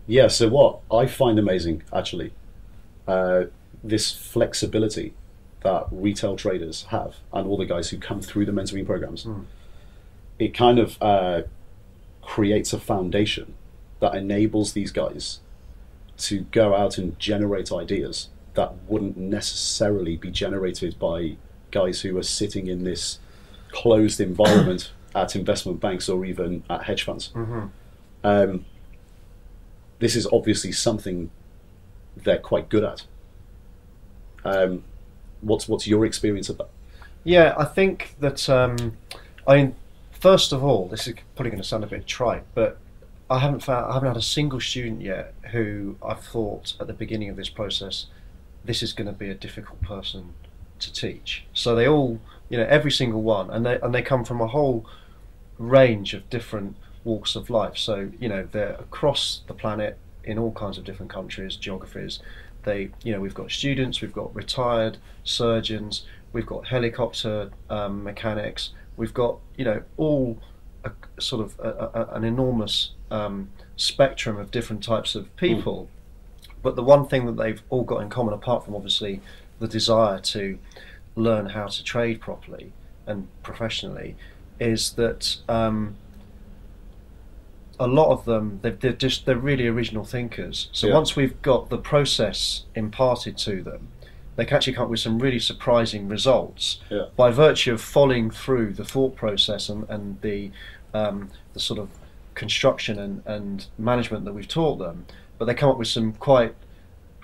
Yeah, so what I find amazing, actually, this flexibility that retail traders have, and all the guys who come through the mentoring programs, it kind of creates a foundation that enables these guys to go out and generate ideas that wouldn't necessarily be generated by guys who are sitting in this closed environment at investment banks or even at hedge funds. This is obviously something they're quite good at. What's your experience of that? Yeah, I think that, I mean, first of all, this is probably going to sound a bit trite, but I haven't had a single student yet who I've thought at the beginning of this process, this is going to be a difficult person to teach. So they all, every single one, and they come from a whole range of different walks of life. So they're across the planet in all kinds of different countries, geographies. We've got students, we've got retired surgeons, we've got helicopter mechanics, we've got all sort of an enormous spectrum of different types of people. But the one thing that they've all got in common, apart from obviously the desire to learn how to trade properly and professionally, is that a lot of them, they're really original thinkers. So once we've got the process imparted to them, they can actually come up with some really surprising results by virtue of following through the thought process and the sort of construction and management that we've taught them. But they come up with some quite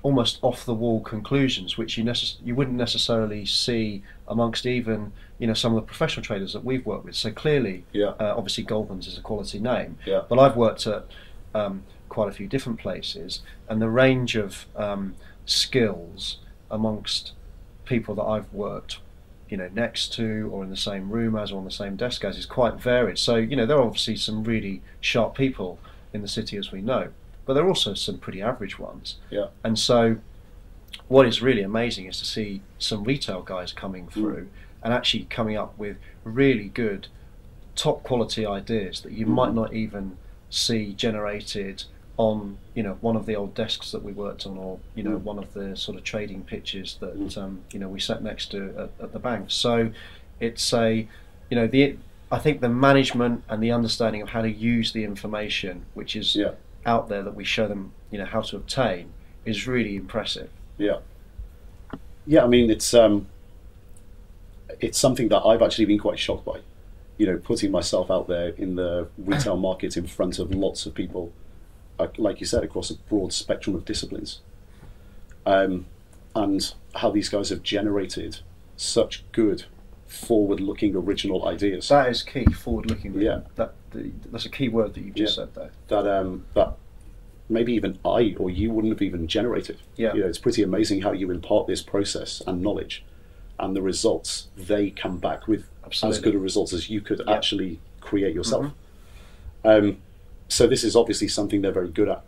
almost off-the-wall conclusions, which you wouldn't necessarily see amongst even some of the professional traders that we've worked with. So clearly, obviously Goldman's is a quality name, but I've worked at quite a few different places, and the range of skills amongst people that I've worked next to or in the same room as or on the same desk as is quite varied. So there are obviously some really sharp people in the city, as we know, but there are also some pretty average ones. And so what is really amazing is to see some retail guys coming through and actually coming up with really good top quality ideas that you might not even see generated on one of the old desks that we worked on, or one of the sort of trading pitches that we sat next to at the bank. So it's I think the management and the understanding of how to use the information which is out there that we show them how to obtain is really impressive. I mean, it's something that I've actually been quite shocked by, putting myself out there in the retail market in front of lots of people, like you said, across a broad spectrum of disciplines, and how these guys have generated such good forward-looking original ideas. That is key, forward-looking. That's a key word that you just said there. That maybe even I or you wouldn't have even generated. It's pretty amazing how you impart this process and knowledge, and the results they come back with as good a results as you could actually create yourself. So this is obviously something they're very good at.